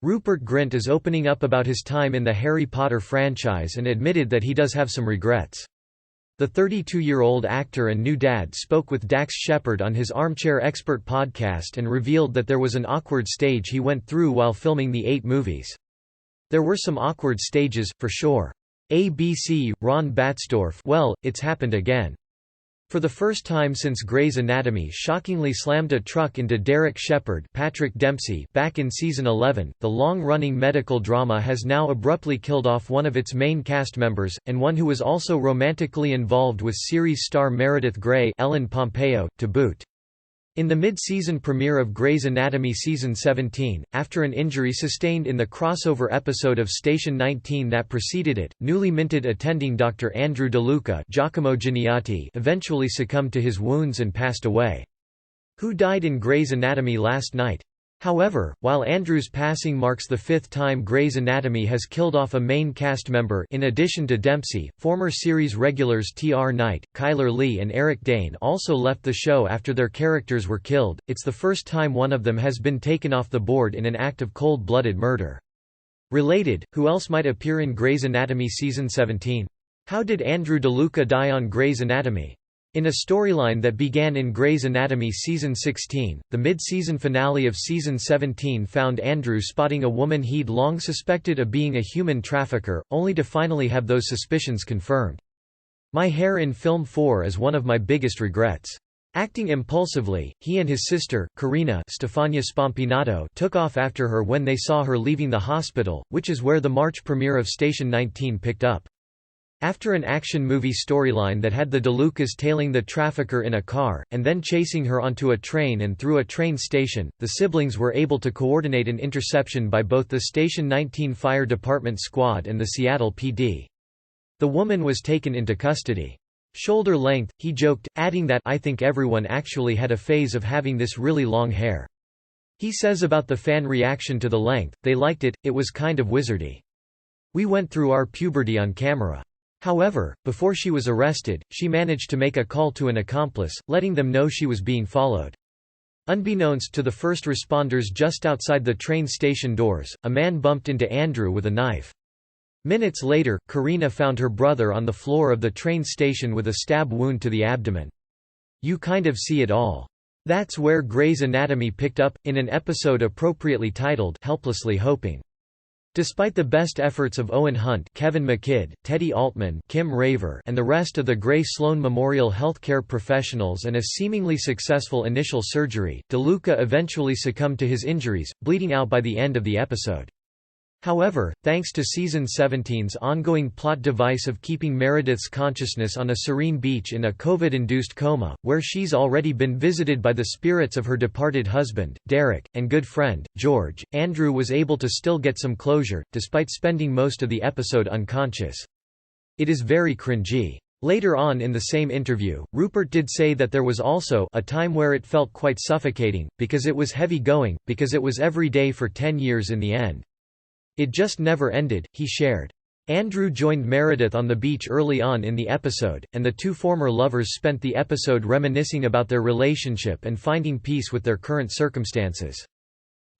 Rupert Grint is opening up about his time in the Harry Potter franchise and admitted that he does have some regrets. The 32-year-old actor and new dad spoke with Dax Shepard on his Armchair Expert podcast and revealed that there was an awkward stage he went through while filming the 8 movies. There were some awkward stages, for sure. ABC, Ron Batzdorff, well, it's happened again. For the first time since Grey's Anatomy shockingly slammed a truck into Dax Shepard, Patrick Dempsey, back in season 11, the long-running medical drama has now abruptly killed off one of its main cast members, and one who was also romantically involved with series star Meredith Grey, Ellen Pompeo, to boot. In the mid-season premiere of Grey's Anatomy Season 17, after an injury sustained in the crossover episode of Station 19 that preceded it, newly minted attending Dr. Andrew Deluca, Giacomo Juniatti, eventually succumbed to his wounds and passed away. Who died in Grey's Anatomy last night? However, while Andrew's passing marks the 5th time Grey's Anatomy has killed off a main cast member in addition to Dempsey, former series regulars T.R. Knight, Kyler Lee and Eric Dane also left the show after their characters were killed. It's the first time one of them has been taken off the board in an act of cold-blooded murder. Related, who else might appear in Grey's Anatomy Season 17? How did Andrew Deluca die on Grey's Anatomy? In a storyline that began in Grey's Anatomy Season 16, the mid-season finale of Season 17 found Andrew spotting a woman he'd long suspected of being a human trafficker, only to finally have those suspicions confirmed. My hair in film 4 is one of my biggest regrets. Acting impulsively, he and his sister, Karina Stefania Spompinato, took off after her when they saw her leaving the hospital, which is where the March premiere of Station 19 picked up. After an action movie storyline that had the Delucas tailing the trafficker in a car, and then chasing her onto a train and through a train station, the siblings were able to coordinate an interception by both the Station 19 Fire Department squad and the Seattle PD. The woman was taken into custody. Shoulder length, he joked, adding that, I think everyone actually had a phase of having this really long hair. He says about the fan reaction to the length, they liked it, it was kind of wizardy. We went through our puberty on camera. However, before she was arrested, she managed to make a call to an accomplice, letting them know she was being followed. Unbeknownst to the first responders just outside the train station doors, a man bumped into Andrew with a knife. Minutes later, Karina found her brother on the floor of the train station with a stab wound to the abdomen. You kind of see it all. That's where Grey's Anatomy picked up, in an episode appropriately titled, Helplessly Hoping. Despite the best efforts of Owen Hunt, Kevin McKidd, Teddy Altman, Kim Raver, and the rest of the Grey Sloan Memorial healthcare professionals and a seemingly successful initial surgery, Deluca eventually succumbed to his injuries, bleeding out by the end of the episode. However, thanks to Season 17's ongoing plot device of keeping Meredith's consciousness on a serene beach in a COVID-induced coma, where she's already been visited by the spirits of her departed husband, Derek, and good friend, George, Andrew was able to still get some closure, despite spending most of the episode unconscious. It is very cringy. Later on in the same interview, Rupert did say that there was also a time where it felt quite suffocating, because it was heavy going, because it was every day for 10 years in the end. It just never ended, he shared. Andrew joined Meredith on the beach early on in the episode, and the two former lovers spent the episode reminiscing about their relationship and finding peace with their current circumstances.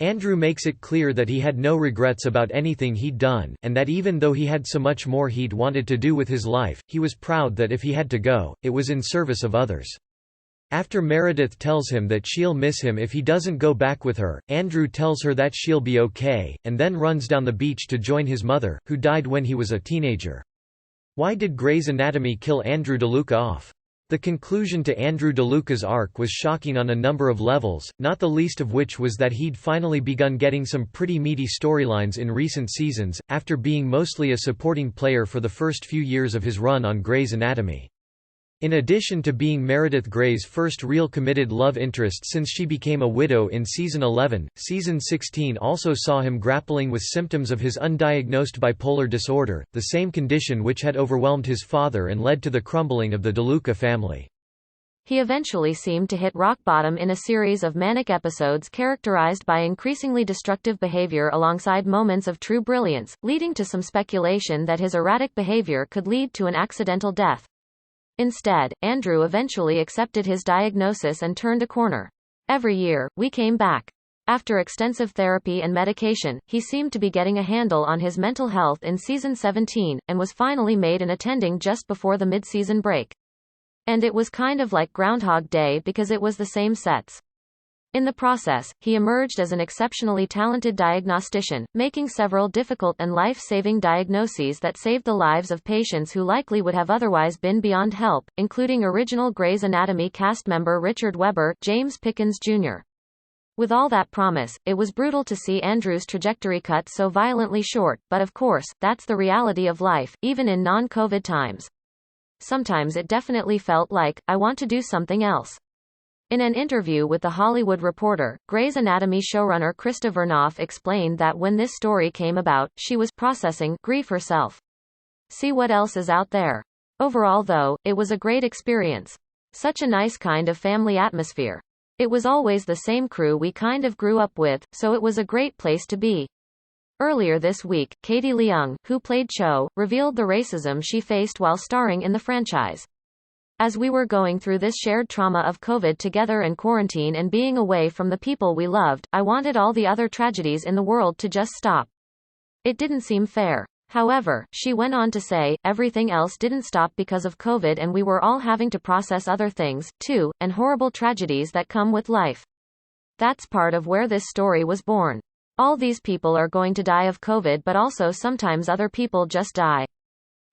Andrew makes it clear that he had no regrets about anything he'd done, and that even though he had so much more he'd wanted to do with his life, he was proud that if he had to go, it was in service of others. After Meredith tells him that she'll miss him if he doesn't go back with her, Andrew tells her that she'll be okay, and then runs down the beach to join his mother, who died when he was a teenager. Why did Grey's Anatomy kill Andrew Deluca off? The conclusion to Andrew Deluca's arc was shocking on a number of levels, not the least of which was that he'd finally begun getting some pretty meaty storylines in recent seasons, after being mostly a supporting player for the first few years of his run on Grey's Anatomy. In addition to being Meredith Grey's first real committed love interest since she became a widow in Season 11, Season 16 also saw him grappling with symptoms of his undiagnosed bipolar disorder, the same condition which had overwhelmed his father and led to the crumbling of the Deluca family. He eventually seemed to hit rock bottom in a series of manic episodes characterized by increasingly destructive behavior alongside moments of true brilliance, leading to some speculation that his erratic behavior could lead to an accidental death. Instead, Andrew eventually accepted his diagnosis and turned a corner. Every year, we came back. After extensive therapy and medication, he seemed to be getting a handle on his mental health in season 17, and was finally made an attending just before the mid-season break. And it was kind of like Groundhog Day because it was the same sets. In the process, he emerged as an exceptionally talented diagnostician, making several difficult and life-saving diagnoses that saved the lives of patients who likely would have otherwise been beyond help, including original Grey's Anatomy cast member Richard Webber, James Pickens Jr. With all that promise, it was brutal to see Andrew's trajectory cut so violently short, but of course, that's the reality of life, even in non-COVID times. Sometimes it definitely felt like, I want to do something else. In an interview with The Hollywood Reporter, Grey's Anatomy showrunner Krista Vernoff explained that when this story came about, she was processing grief herself. See what else is out there. Overall though, it was a great experience. Such a nice kind of family atmosphere. It was always the same crew we kind of grew up with, so it was a great place to be. Earlier this week, Katie Leung, who played Cho, revealed the racism she faced while starring in the franchise. As we were going through this shared trauma of COVID together and quarantine and being away from the people we loved, I wanted all the other tragedies in the world to just stop. It didn't seem fair. However, she went on to say, everything else didn't stop because of COVID and we were all having to process other things, too, and horrible tragedies that come with life. That's part of where this story was born. All these people are going to die of COVID, but also sometimes other people just die.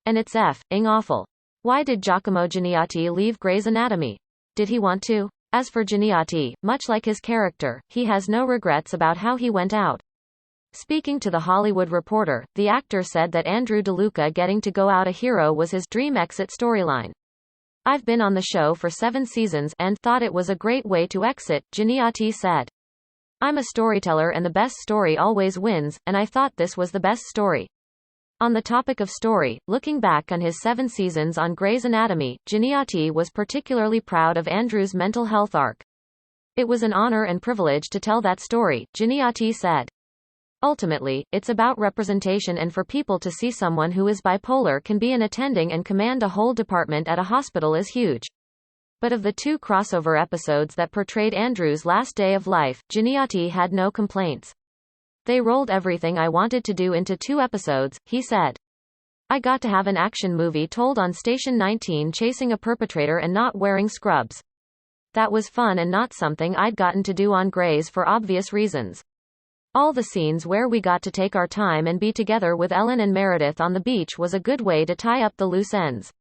And it's f***ing awful. Why did Giacomo Juniatti leave Grey's Anatomy? Did he want to? As for Juniatti, much like his character, he has no regrets about how he went out. Speaking to The Hollywood Reporter, the actor said that Andrew Deluca getting to go out a hero was his dream exit storyline. I've been on the show for 7 seasons and thought it was a great way to exit, Juniatti said. I'm a storyteller and the best story always wins, and I thought this was the best story. On the topic of story, looking back on his 7 seasons on Grey's Anatomy, Juniatti was particularly proud of Andrew's mental health arc. It was an honor and privilege to tell that story, Juniatti said. Ultimately, it's about representation, and for people to see someone who is bipolar can be an attending and command a whole department at a hospital is huge. But of the 2 crossover episodes that portrayed Andrew's last day of life, Juniatti had no complaints. They rolled everything I wanted to do into 2 episodes, he said. I got to have an action movie told on Station 19 chasing a perpetrator and not wearing scrubs. That was fun and not something I'd gotten to do on Grey's for obvious reasons. All the scenes where we got to take our time and be together with Ellen and Meredith on the beach was a good way to tie up the loose ends.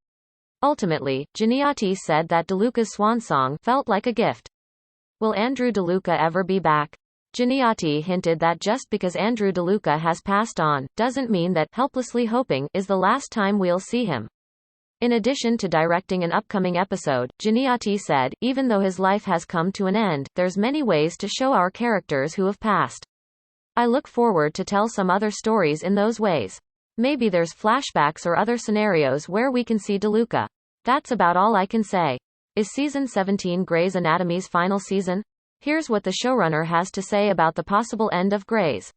Ultimately, Juniatti said that Deluca's swan song felt like a gift. Will Andrew Deluca ever be back? Juniatti hinted that just because Andrew Deluca has passed on, doesn't mean that helplessly hoping is the last time we'll see him. In addition to directing an upcoming episode, Juniatti said, even though his life has come to an end, there's many ways to show our characters who have passed. I look forward to tell some other stories in those ways. Maybe there's flashbacks or other scenarios where we can see Deluca. That's about all I can say. Is season 17 Grey's Anatomy's final season? Here's what the showrunner has to say about the possible end of Grey's